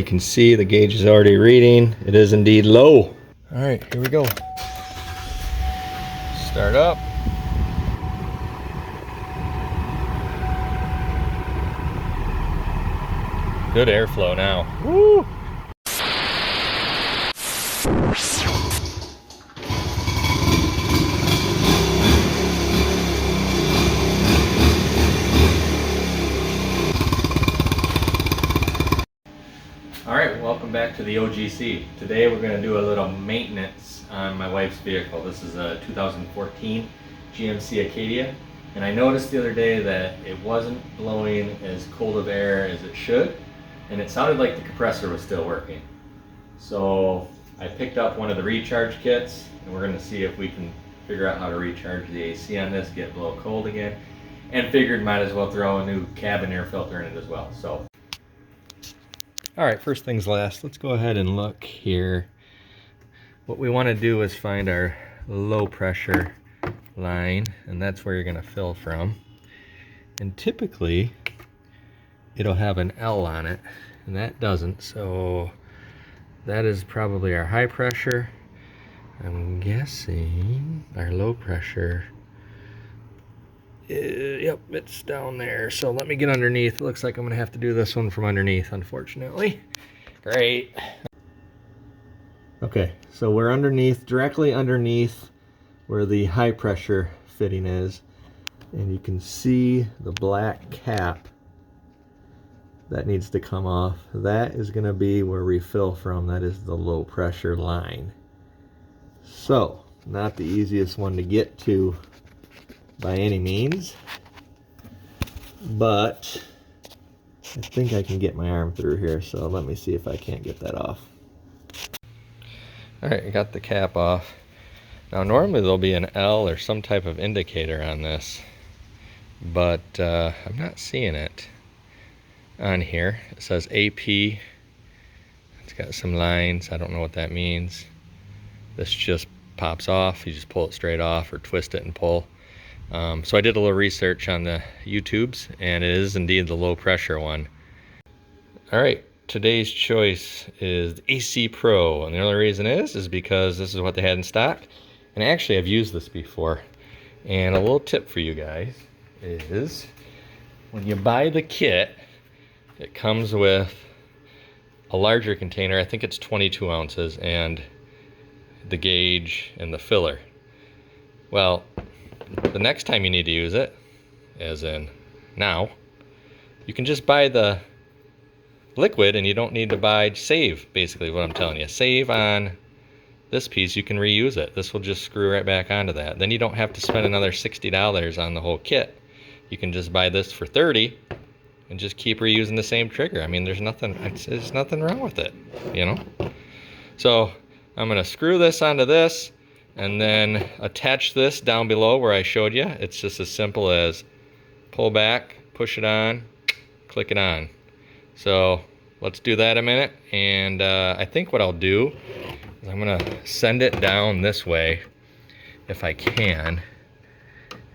You can see the gauge is already reading. It is indeed low. All right, here we go. Start up. Good airflow now. Woo! Alright, welcome back to the OGC. Today we're going to do a little maintenance on my wife's vehicle. This is a 2014 GMC Acadia, and I noticed the other day that it wasn't blowing as cold of air as it should, and it sounded like the compressor was still working. So I picked up one of the recharge kits, and we're going to see if we can figure out how to recharge the AC on this, get it below cold again, and figured might as well throw a new cabin air filter in it as well. So alright, first things last, let's go ahead and look here. What we want to do is find our low pressure line, and that's where you're going to fill from. And typically it'll have an L on it, and that doesn't, so that is probably our high pressure. I'm guessing our low pressure, yep, it's down there. So let me get underneath. It looks like I'm gonna have to do this one from underneath, unfortunately. Great. Okay, so we're underneath, directly underneath where the high pressure fitting is, and you can see the black cap that needs to come off. That is gonna be where we fill from. That is the low pressure line. So, not the easiest one to get to by any means, but I think I can get my arm through here, so let me see if I can't get that off. Alright, I got the cap off. Now normally there'll be an L or some type of indicator on this, but I'm not seeing it on here. It says AP. It's got some lines. I don't know what that means. This just pops off. You just pull it straight off or twist it and pull. So I did a little research on the YouTubes, and it is indeed the low pressure one. Alright, today's choice is the AC Pro, and the only reason is because this is what they had in stock, and actually I've used this before. And a little tip for you guys is when you buy the kit, it comes with a larger container. I think it's 22 ounces, and the gauge and the filler. Well, the next time you need to use it, as in now, you can just buy the liquid, and you don't need to save, basically what I'm telling you. Save on this piece, you can reuse it. This will just screw right back onto that. Then you don't have to spend another $60 on the whole kit. You can just buy this for $30 and just keep reusing the same trigger. I mean, there's nothing wrong with it, you know? So I'm gonna screw this onto this, and then attach this down below where I showed you. It's just as simple as pull back, push it on, click it on. So let's do that a minute, and I think what I'll do is I'm gonna send it down this way if I can,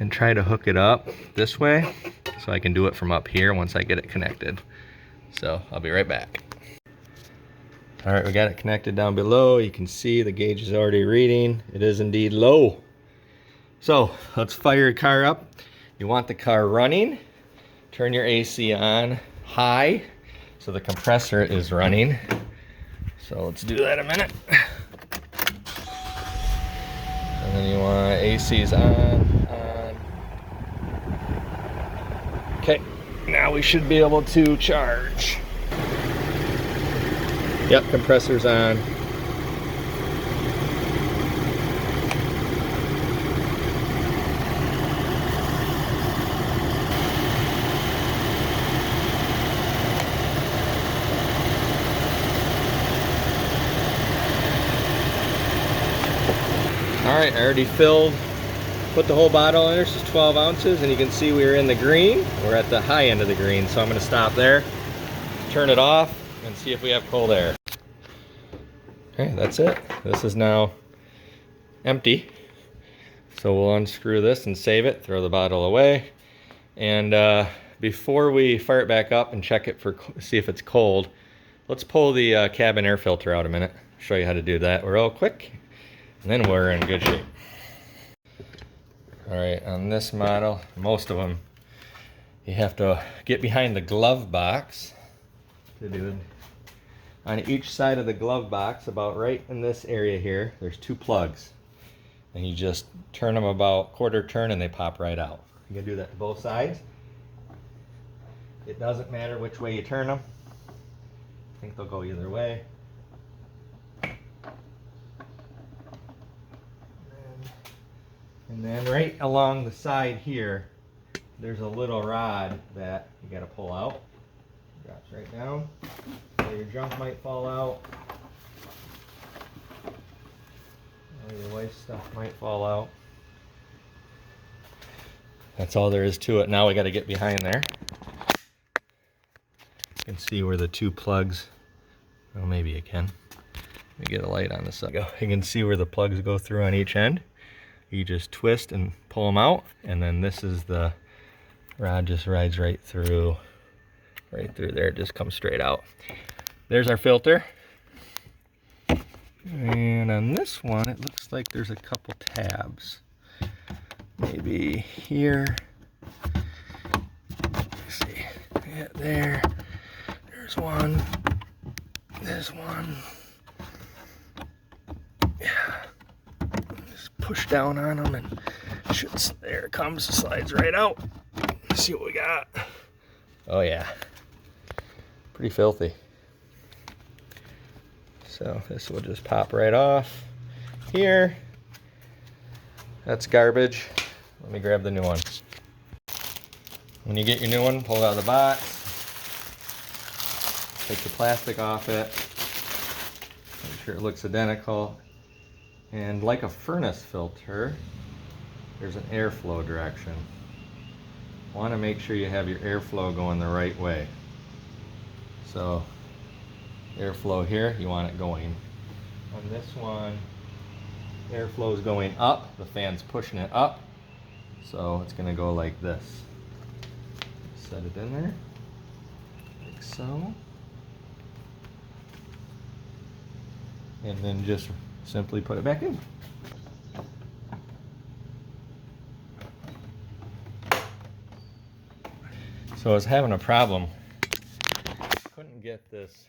and try to hook it up this way so I can do it from up here once I get it connected. So I'll be right back. All right, we got it connected down below. You can see the gauge is already reading. It is indeed low. So let's fire your car up. You want the car running. Turn your AC on high so the compressor is running. So let's do that a minute. And then you want AC's on. Okay, now we should be able to charge. Yep, compressor's on. Alright, I already filled, put the whole bottle in there. This is 12 ounces, and you can see we're in the green. We're at the high end of the green, so I'm going to stop there, turn it off, and see if we have cold air. Okay, that's it. This is now empty. So we'll unscrew this and save it, throw the bottle away. And before we fire it back up and check it for, see if it's cold, let's pull the cabin air filter out a minute. Show you how to do that real quick, and then we're in good shape. All right, on this model, most of them, you have to get behind the glove box to do it. On each side of the glove box, about right in this area here, there's 2 plugs. And you just turn them about quarter turn and they pop right out. You can do that to both sides. It doesn't matter which way you turn them. I think they'll go either way. And then right along the side here, there's a little rod that you gotta pull out. Drops right down. Or your junk might fall out. Or your wife's stuff might fall out. That's all there is to it. Now we gotta get behind there. You can see where the 2 plugs, well, maybe you can. Let me get a light on this side. You can see where the plugs go through on each end. You just twist and pull them out, and then this is the rod, just rides right through there. It just comes straight out. There's our filter. And on this one, it looks like there's a couple tabs. Maybe here. Let's see. Yeah, there. There's one. There's one. Yeah. Just push down on them and there it comes. Slides right out. Let's see what we got. Oh yeah. Pretty filthy. So this will just pop right off here. That's garbage. Let me grab the new one. When you get your new one, pull it out of the box. Take the plastic off it. Make sure it looks identical. And like a furnace filter, there's an airflow direction. Want to make sure you have your airflow going the right way. So airflow here, you want it going. On this one, airflow is going up, the fan's pushing it up, so it's going to go like this. Set it in there, like so. And then just simply put it back in. So I was having a problem. Couldn't get this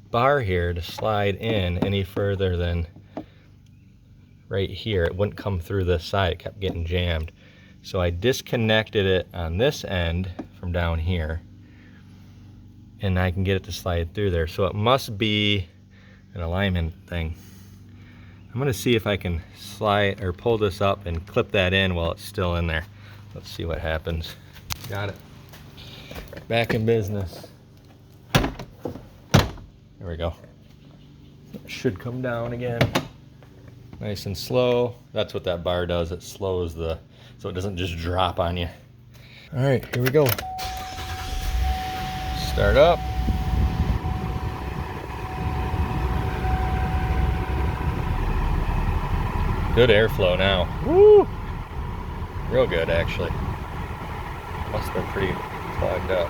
bar here to slide in any further than right here. It wouldn't come through this side. It kept getting jammed. So I disconnected it on this end from down here, and I can get it to slide through there. So it must be an alignment thing. I'm gonna see if I can slide or pull this up and clip that in while it's still in there. Let's see what happens. Got it. Back in business. There we go. It should come down again. Nice and slow. That's what that bar does. It slows so it doesn't just drop on you. All right, here we go. Start up. Good airflow now. Woo! Real good, actually. Must have been pretty clogged up.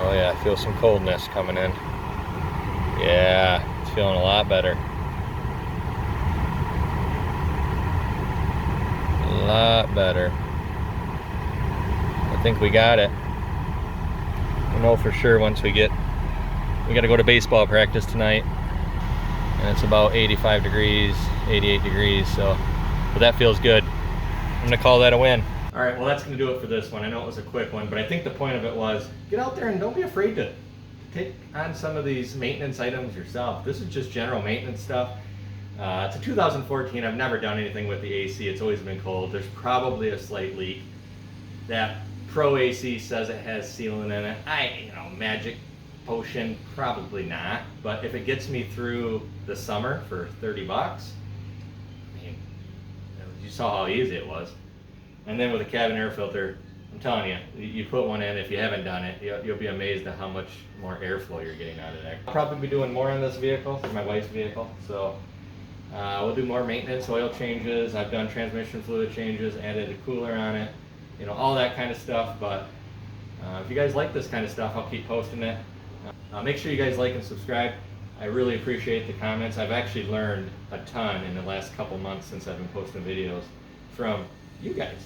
Oh yeah, I feel some coldness coming in. Yeah, it's feeling a lot better. A lot better. I think we got it. We'll know for sure once we gotta go to baseball practice tonight. And it's about 85 degrees, 88 degrees, but that feels good. I'm gonna call that a win. All right, well that's gonna do it for this one. I know it was a quick one, but I think the point of it was, get out there and don't be afraid to take on some of these maintenance items yourself. This is just general maintenance stuff. It's a 2014, I've never done anything with the AC. It's always been cold. There's probably a slight leak. That Pro AC says it has sealant in it. Magic potion, probably not. But if it gets me through the summer for 30 bucks, I mean, you saw how easy it was. And then with a cabin air filter, I'm telling you, you put one in, if you haven't done it, you'll be amazed at how much more airflow you're getting out of there. I'll probably be doing more on this vehicle, it's my wife's vehicle, so we'll do more maintenance, oil changes. I've done transmission fluid changes, added a cooler on it. you know, all that kind of stuff. But if you guys like this kind of stuff, I'll keep posting it. Make sure you guys like and subscribe. I really appreciate the comments. I've actually learned a ton in the last couple months since I've been posting videos from you guys,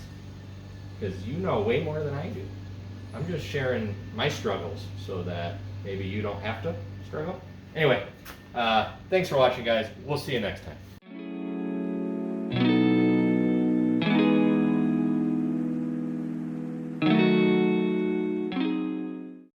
because you know way more than I do. I'm just sharing my struggles so that maybe you don't have to struggle. Anyway, thanks for watching, guys. We'll see you next time.